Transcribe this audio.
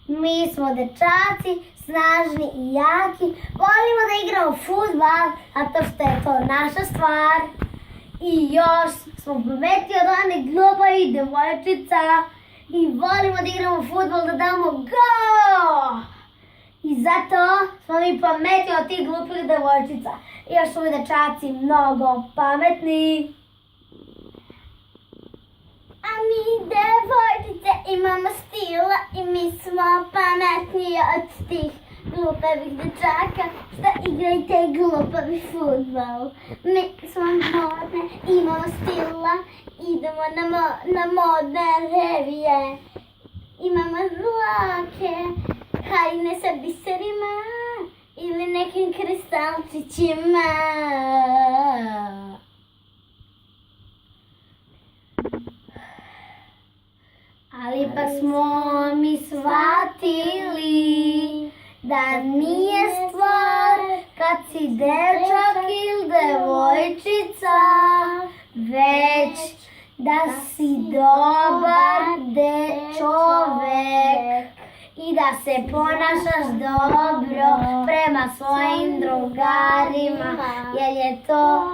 Mi smo dečaci, snažni i jaki, volimo da igramo fudbal, zato što je to naša stvar. I još smo pametniji od one glupe devojčica i volimo da igramo fudbal, da damo gol! I zato smo mi pametniji od tih glupih devojčica. I još smo mi dečaci mnogo pametni. A mi devojčice imamo stila i mi smo pametniji od tih glupavih dečaka što igraju taj glupavi fudbal. Mi smo modne, imamo stila, idemo na modne revije. Imamo dlake, haljine sa biserima ili nekim kristalčićima. Ali pa smo mi shvatili da nije stvar kad si dečak ili devojčica, već da si dobar čovek i da se ponašaš dobro prema svojim drugarima, jer je to